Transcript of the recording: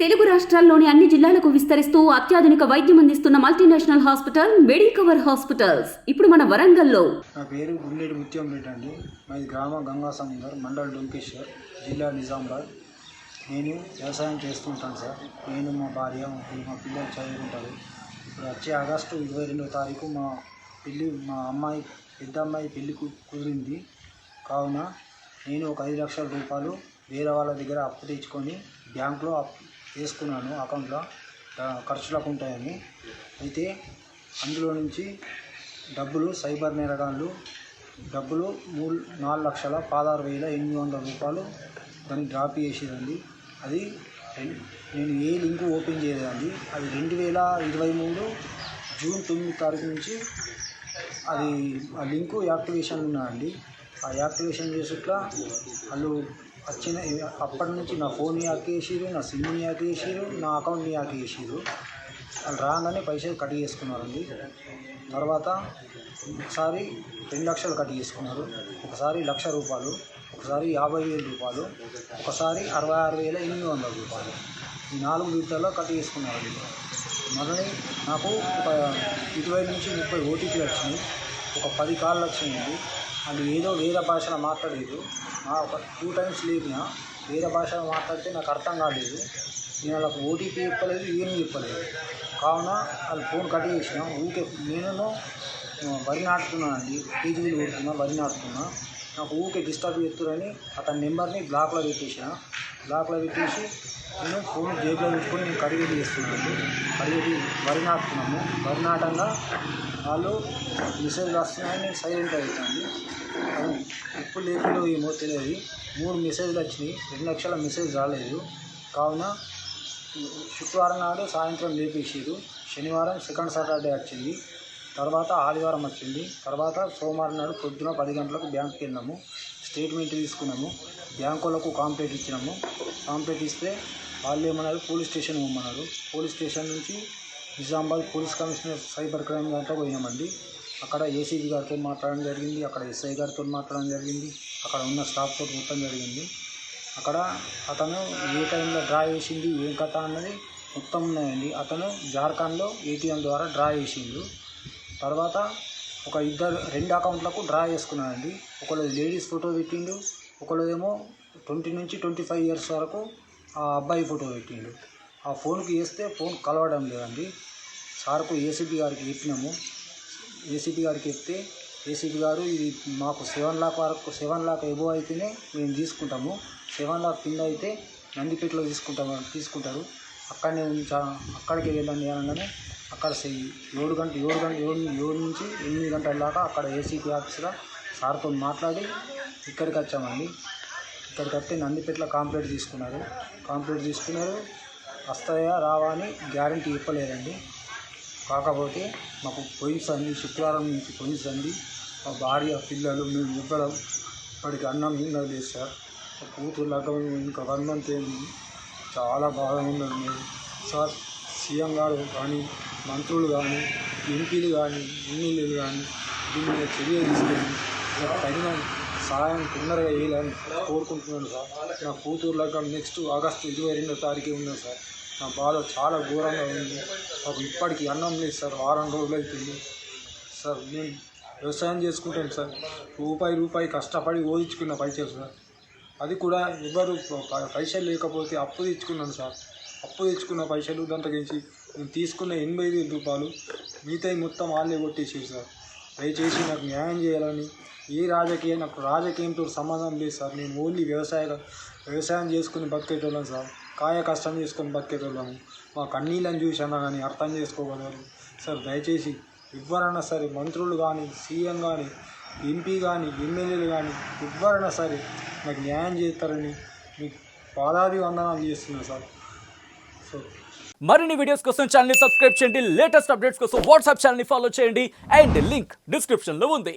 తెలుగు రాష్ట్రాల్లోని అన్ని జిల్లాలకు విస్తరిస్తూ అత్యాధునిక వైద్యం అందిస్తున్న మల్టీనేషనల్ హాస్పిటల్ మెడికవర్ హాస్పిటల్స్ ఇప్పుడు మన వరంగల్లో. నా పేరు గుండెడి ముత్యం రెడ్డి అండి. మాది గ్రామం గంగా సముద్రం, మండల్ డొంకేశ్వర్, జిల్లా నిజామాబాద్. నేను వ్యవసాయం చేస్తుంటాను సార్. నేను, మా భార్య, మా పిల్లలు చదువుకుంటారు. ఇప్పుడు వచ్చే ఆగస్టు 22వ తారీఖు మా అమ్మాయి, పెద్ద అమ్మాయి పెళ్లి కుదిరింది. కావున నేను ఒక 5 లక్షల రూపాయలు వేరే వాళ్ళ దగ్గర అప్పు తెచ్చుకొని బ్యాంకులో వేసుకున్నాను. అకౌంట్లో ఖర్చులకు ఉంటాయని. అయితే అందులో నుంచి డబ్బులు సైబర్ నేరగాళ్ళు డబ్బులు 4,16,800 రూపాయలు దాన్ని డ్రాప్ చేసేదండి. అది నేను ఏ లింకు ఓపెన్ చేయలేదండి. అది 2023 జూన్ 9 తారీఖు నుంచి అది ఆ లింకు యాక్టివేషన్ ఉన్నదండి. ఆ యాక్టివేషన్ చేసేట్లా వాళ్ళు వచ్చిన అప్పటి నుంచి నా ఫోన్ హ్యాక్ చేసిరు, నా సిమ్ని హ్యాక్ చేసిరు, నా అకౌంట్ని హ్యాక్ చేసిరు. వాళ్ళు రాగానే పైసలు కట్ చేసుకున్నారండి. తర్వాత ఒకసారి 2 లక్షలు కట్ చేసుకున్నారు, ఒకసారి 1,00,000 రూపాయలు, ఒకసారి 50,000 రూపాయలు, ఒకసారి 66,800 రూపాయలు. ఈ 4 విడతల్లో కట్ చేసుకున్నారండి. మళ్ళీ నాకు ఒక 20 నుంచి 30 ఓటీపీలు వచ్చినాయి, ఒక 10 కాళ్ళు వచ్చినాయండి. అది ఏదో వేరే భాషలో మాట్లాడేది. ఒక 2 టైమ్స్ లేపినా వేరే భాషలో మాట్లాడితే నాకు అర్థం కాలేదు. నేను వాళ్ళకు ఓటీపీ చెప్పలేదు, ఏమీ చెప్పలేదు. కావున వాళ్ళు ఫోన్ కట్ చేసిన. ఊరికే నేను వరి నాటుతున్నానండి, కేజీలు కొడుతున్నా, వరి నాటుతున్నా. నాకు ఊరికే డిస్టర్బ్ చేస్తున్నారని అతని నెంబర్ని బ్లాక్లో పెట్టేసిన. బ్లాక్లో పెట్టేసి నేను ఫోన్ జేబులో పెట్టుకొని నేను కడిగేది చేస్తున్నాను. కడిగేది వరి నాటుతున్నాము. వరి నాటంగా వాళ్ళు మెసేజ్లు వస్తున్నాయని నేను సైలెంట్ అవుతాను. అది ఎప్పుడు లేకుండా ఏమో తెలియదు. 3 మెసేజ్లు వచ్చినాయి, 2 లక్షల మెసేజ్ రాలేదు. కావున శుక్రవారం నాడు సాయంత్రం లేపేసారు. శనివారం సెకండ్ సాటర్డే వచ్చింది. తర్వాత ఆదివారం వచ్చింది. తర్వాత సోమవారం నాడు పొద్దున 10 గంటలకు బ్యాంకుకి వెళ్ళినాము. స్టేట్మెంట్ తీసుకున్నాము. బ్యాంకు వాళ్ళకు కాంప్లైంట్ ఇచ్చినాము. కాంప్లైంట్ ఇస్తే వాళ్ళు ఏమన్నారు, పోలీస్ స్టేషన్ పోమన్నారు. పోలీస్ స్టేషన్ నుంచి Nizamabad police commissioner cyber crime దాంట్లో పోయినామండి. అక్కడ ఏసీపీ గారితో మాట్లాడడం జరిగింది, అక్కడ ఎస్ఐ గారితో మాట్లాడడం జరిగింది, అక్కడ ఉన్న స్టాఫ్తో మొత్తం జరిగింది. అక్కడ అతను ఏ టైంలో డ్రా చేసింది, ఏం కథ అన్నది మొత్తం ఉన్నాయండి. అతను జార్ఖండ్లో ఏటీఎం ద్వారా డ్రా చేసిండు. తర్వాత ఒక 2 అకౌంట్లకు డ్రా చేసుకున్నానండి. ఒకళ్ళు లేడీస్ ఫోటో పెట్టిండు, ఒకళ్ళేమో 20 నుంచి 25 ఇయర్స్ వరకు ఆ అబ్బాయి ఫోటో పెట్టిండు. ఆ ఫోన్కి వేస్తే ఫోన్ కలవడం లేదండి. సార్కు ఏసీపీ గారికి చెప్పినాము. ఏసీపీ గారికి చెప్తే ఏసీపీ గారు ఇది మాకు 7 లాక్ వరకు, 7 లాక్ ఎబో అయితేనే మేము తీసుకుంటాము, 7 లాక్ కింద అయితే నందిపేటలో తీసుకుంటారు, అక్కడికి వెళ్ళండి అనగానే అక్కడ 7 నుంచి 8 గంటల దాకా అక్కడ ఏసీపీ ఆఫీసర్ సార్తో మాట్లాడి ఇక్కడికి వచ్చామండి. ఇక్కడికి వస్తే నందిపేటలో కంప్లైంట్ తీసుకున్నారు. వస్తాయా రావా అని గ్యారంటీ ఇవ్వలేదండి. కాకపోతే మాకు పోయించండి, శుక్రవారం నుంచి పోయించండి. మా భార్య, పిల్లలు, మేము ఇవ్వడం ఇప్పటికి అన్నం లేదు సార్. మా కూతురు లగ్గం ఇంకా 1 మంత్ అయింది. చాలా బాగా ఉన్నది మేము సార్. సీఎం గారు కానీ, మంత్రులు కానీ, ఎంపీలు కానీ, ఎమ్మెల్యేలు కానీ దీని మీద చర్య తీసుకొని నాకు తగిన సహాయం తొందరగా వేయాలని కోరుకుంటున్నాను సార్. నా కూతురు లగ్గం నెక్స్ట్ ఆగస్టు 22వ తారీఖే ఉన్నది సార్. నా బాధ చాలా ఘోరంగా ఉంది. నాకు ఇప్పటికీ అన్నం లేదు సార్. 6 రోజులు అవుతుంది సార్. నేను వ్యవసాయం చేసుకుంటాను సార్. రూపాయి కష్టపడి ఓదించుకున్న పైసలు సార్. అది కూడా ఎవరు పైసలు లేకపోతే అప్పు తెచ్చుకున్నాను సార్. అప్పు తెచ్చుకున్న పైసలు దాంట్లోకించి నేను తీసుకున్న 85,000 రూపాయలు మిగతాయి మొత్తం వాళ్ళే కొట్టేసారు సార్. దయచేసి నాకు న్యాయం చేయాలని. నాకు రాజకీయంతో సంబంధం లేదు సార్. నేను ఓన్లీ వ్యవసాయం చేసుకుని బతికేటోళ్ళం సార్. కాయ కష్టం చేసుకొని బతికేటోళ్ళము. మా కన్నీళ్ళని చూసినా కానీ అర్థం చేసుకోగలరు సార్. దయచేసి ఎవరైనా సరే, మంత్రులు కానీ, సీఎం కానీ, ఎంపీ కానీ, ఎమ్మెల్యేలు కానీ ఎవరైనా సరే నాకు న్యాయం చేస్తారని మీకు పాదాభివందనాలు చేస్తున్నాను సార్. మరిన్ని వీడియోస్ కోసం ఛానల్ ని సబ్స్క్రైబ్ చేయండి. లేటెస్ట్ అప్డేట్స్ కోసం వాట్సాప్ ఛానల్ ని ఫాలో చేయండి. అండ్ లింక్ డిస్క్రిప్షన్ లో ఉంది.